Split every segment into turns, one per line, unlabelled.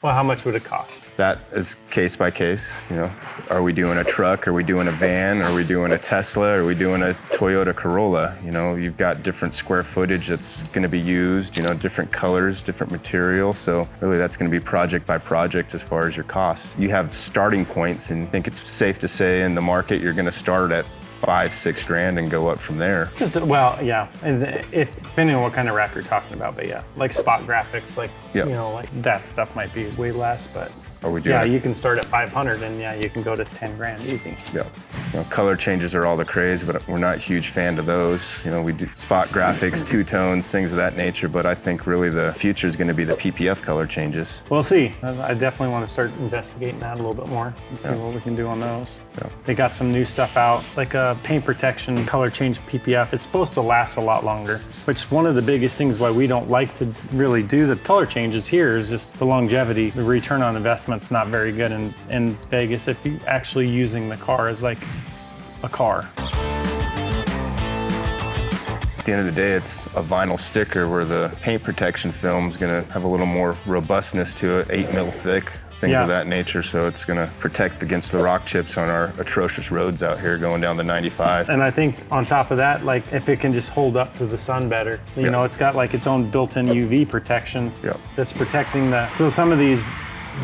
Well, how much would it cost?
That is case by case, Are we doing a truck? Are we doing a van? Are we doing a Tesla? Are we doing a Toyota Corolla? You've got different square footage that's going to be used, different colors, different materials. So really that's going to be project by project as far as your cost. You have starting points, and I think it's safe to say in the market you're going to start at $5-6 grand and go up from there.
Well, yeah, and depending on what kind of wrap you're talking about, but yeah, like spot graphics, like like that stuff might be way less, but you can start at 500 and you can go to 10 grand easy.
Yeah, color changes are all the craze, but we're not a huge fan of those. We do spot graphics, two-tones, things of that nature, but I think really the future is going to be the PPF color changes.
We'll see. I definitely want to start investigating that a little bit more and see what we can do on those. Yeah. They got some new stuff out, like a paint protection color change PPF. It's supposed to last a lot longer, which is one of the biggest things why we don't like to really do the color changes here is just the longevity. The return on investment's not very good in Vegas if you're actually using the car as like a car.
At the end of the day, it's a vinyl sticker where the paint protection film is going to have a little more robustness to it, 8 mil thick. Things of that nature, so it's going to protect against the rock chips on our atrocious roads out here going down the 95.
And I think on top of that, like if it can just hold up to the sun better, you know, it's got like its own built-in UV protection that's protecting the. So some of these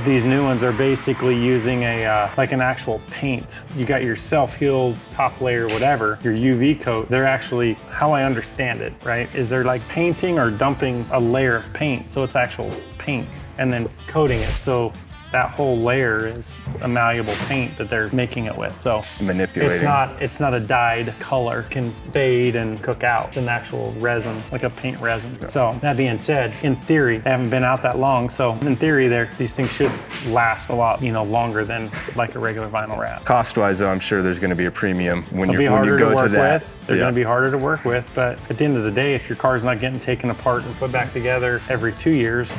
new ones are basically using a like an actual paint. You got your self-heal top layer, whatever, your UV coat. They're actually, how I understand it, right, is they're like painting or dumping a layer of paint, so it's actual paint, and then coating it. So that whole layer is a malleable paint that they're making it with. So
manipulating.
It's not a dyed color. It can fade and cook out. It's an actual resin, like a paint resin. Yeah. So that being said, in theory, they haven't been out that long. So in theory, these things should last a lot, longer than like a regular vinyl wrap.
Cost-wise, though, I'm sure there's going to be a premium when you go to that.
They're going to be harder to work with, but at the end of the day, if your car's not getting taken apart and put back together every 2 years,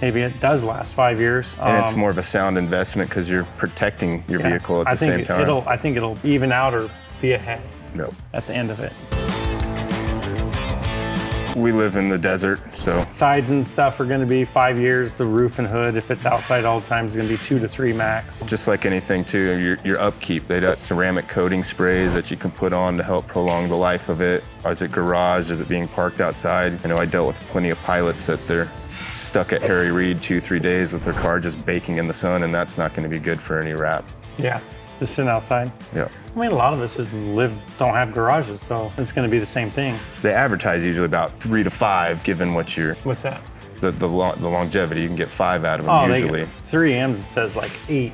maybe it does last 5 years.
And it's more of a sound investment because you're protecting your vehicle at the same time.
I think it'll even out or be ahead at the end of it.
We live in the desert, so.
Sides and stuff are going to be 5 years. The roof and hood, if it's outside all the time, is going to be 2 to 3 max.
Just like anything too, your upkeep. They got ceramic coating sprays that you can put on to help prolong the life of it. Is it garage? Is it being parked outside? I know I dealt with plenty of pilots that they're stuck at Harry Reid 2-3 days with their car just baking in the sun, and that's not going to be good for any wrap.
Yeah. Just sitting outside?
Yeah.
I mean, a lot of us don't have garages, so it's going to be the same thing.
They advertise usually about 3 to 5, given what you're...
What's that?
The longevity. You can get 5 out of them usually.
3M's says like 8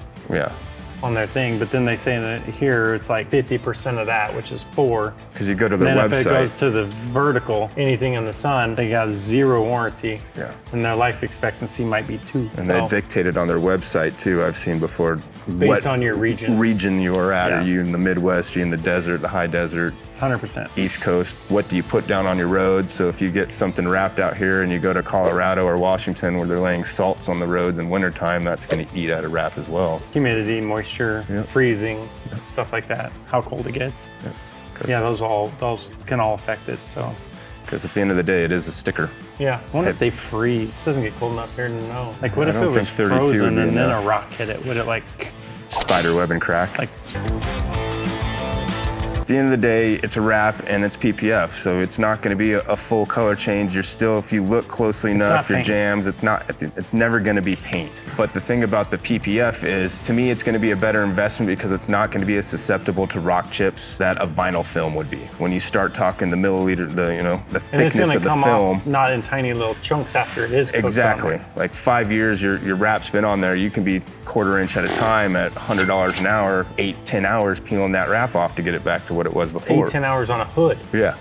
on their thing, but then they say that here it's like 50% of that, which is 4.
Because you go to their website.
If it goes to the vertical, anything in the sun, they got 0 warranty.
Yeah.
And their life expectancy might be 2.
And they dictate it on their website too, I've seen before.
Based on your region
you're at. Are you in the Midwest? Are you in the desert, the high desert?
100%.
East Coast. What do you put down on your roads? So if you get something wrapped out here and you go to Colorado or Washington where they're laying salts on the roads in wintertime, that's going to eat at a wrap as well.
Humidity, moisture, freezing, stuff like that. How cold it gets. Yeah, those can all affect it. So.
Because at the end of the day, it is a sticker.
Yeah, I wonder if they freeze. It doesn't get cold enough here to know. Like, what if it was frozen and then a rock hit it? Would it like...
Spider web and crack?
Like...
At the end of the day, it's a wrap and it's PPF, so it's not going to be a full color change. You're still, if you look closely enough, your jams, it's never going to be paint. But the thing about the PPF is, to me, it's going to be a better investment because it's not going to be as susceptible to rock chips that a vinyl film would be. When you start talking the milliliter, the thickness of the film,
off not in tiny little chunks after it is cooked.
Exactly. Like 5 years, your wrap's been on there. You can be 1/4 inch at a time at $100 an hour, 8-10 hours peeling that wrap off to get it back to what it was before.
8-10 hours on a hood.
Yeah.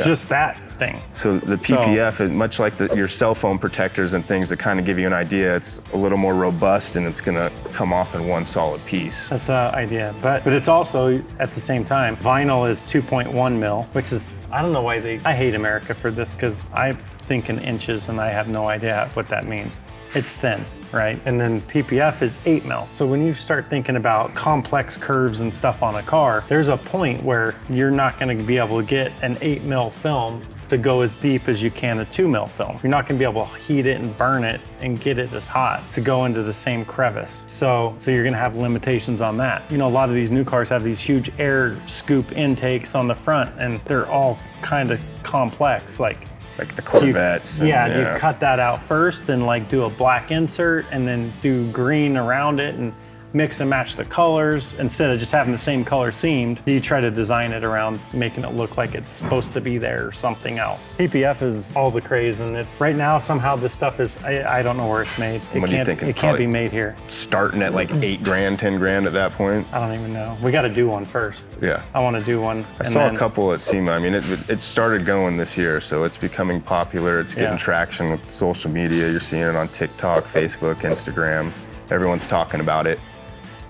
Just that thing.
So the PPF is much like your cell phone protectors and things that kind of give you an idea. It's a little more robust and it's going to come off in one solid piece.
That's the idea. But it's also, at the same time, vinyl is 2.1 mil, which is, I don't know why I hate America for this because I think in inches and I have no idea what that means. It's thin, right? And then PPF is 8 mil. So when you start thinking about complex curves and stuff on a car, there's a point where you're not going to be able to get an 8 mil film to go as deep as you can a 2 mil film. You're not gonna be able to heat it and burn it and get it as hot to go into the same crevice. So you're gonna have limitations on that. You know, a lot of these new cars have these huge air scoop intakes on the front, and they're all kind of complex. Like
the Corvettes.
Do you cut that out first and like do a black insert and then do green around it and mix and match the colors instead of just having the same color seamed? You try to design it around making it look like it's supposed to be there or something else. PPF is all the craze, and it's right now somehow this stuff is, I don't know where it's made.
What are you thinking?
It can't be made here.
Starting at like 8 grand, 10 grand at that point?
I don't even know. We got to do one first.
Yeah.
I want to do one.
I saw a couple at SEMA. I mean, it started going this year, so it's becoming popular. It's getting traction with social media. You're seeing it on TikTok, Facebook, Instagram. Everyone's talking about it.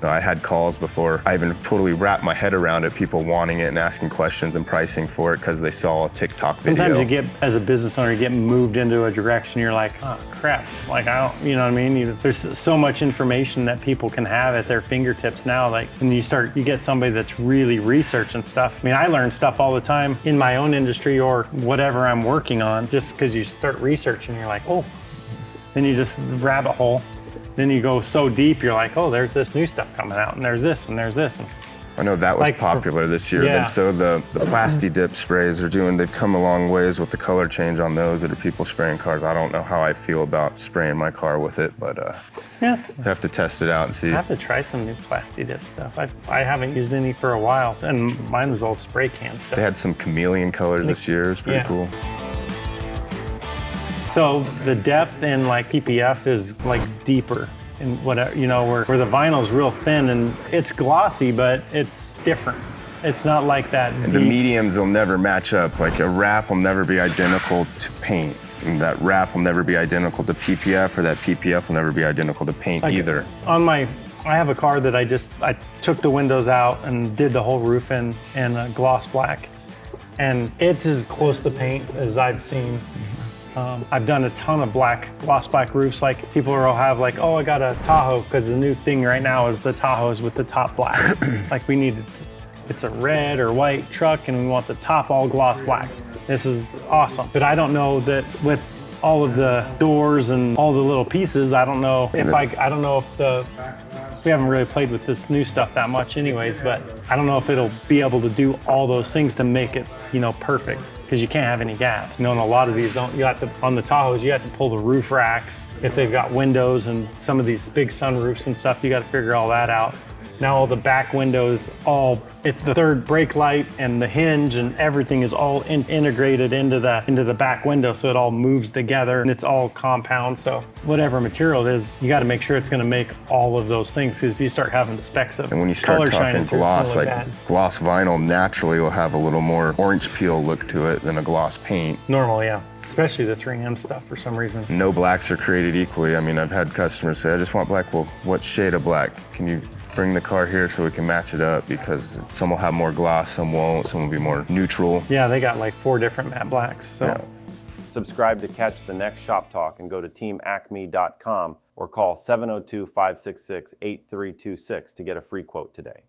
I had calls before I even totally wrapped my head around it, people wanting it and asking questions and pricing for it because they saw a TikTok video.
Sometimes you get, as a business owner, you get moved into a direction, you're like, oh crap, like I don't, you know what I mean? There's so much information that people can have at their fingertips now, like, and you get somebody that's really researching stuff. I mean, I learn stuff all the time in my own industry or whatever I'm working on, just because you start researching, you're like, oh, then you just rabbit hole. Then you go so deep, you're like, oh, there's this new stuff coming out, and there's this, and there's this.
I know that was like, popular this year.
Yeah.
And so the Plasti Dip sprays they've come a long ways with the color change on those that are people spraying cars. I don't know how I feel about spraying my car with it, but I have to test it out and see.
I have to try some new Plasti Dip stuff. I haven't used any for a while, and mine was all spray can stuff.
They had some chameleon colors this year. It was pretty cool.
So the depth in like PPF is like deeper in whatever, you know, where the vinyl's real thin and it's glossy, but it's different. It's not like that.
And the mediums will never match up. Like a wrap will never be identical to paint. And that wrap will never be identical to PPF, or that PPF will never be identical to paint either.
I have a car that I took the windows out and did the whole roof in gloss black. And it's as close to paint as I've seen. I've done a ton of gloss black roofs. Like people will have like, oh, I got a Tahoe, because the new thing right now is the Tahoes with the top black. Like it's a red or white truck and we want the top all gloss black. This is awesome. But I don't know that with all of the doors and all the little pieces, I don't know if we haven't really played with this new stuff that much anyways, but I don't know if it'll be able to do all those things to make it, you know, perfect, because you can't have any gaps. You know, and a lot of these on the Tahoes, you have to pull the roof racks. If they've got windows and some of these big sunroofs and stuff, you got to figure all that out. Now all the back windows, it's the third brake light and the hinge and everything is all integrated into the back window, so it all moves together and it's all compound. So whatever material it is, you got to make sure it's going to make all of those things, because if you start having specks of
and when you start
color
talking gloss, like
bad.
Gloss vinyl naturally will have a little more orange peel look to it than a gloss paint.
Normally, yeah. Especially the 3M stuff for some reason.
No blacks are created equally. I mean, I've had customers say, I just want black. Well, what shade of black? Can you bring the car here so we can match it up? Because some will have more gloss, some won't, some will be more neutral.
Yeah, they got like 4 different matte blacks. So.
Yeah. Subscribe to catch the next Shop Talk and go to teamacme.com or call 702-566-8326 to get a free quote today.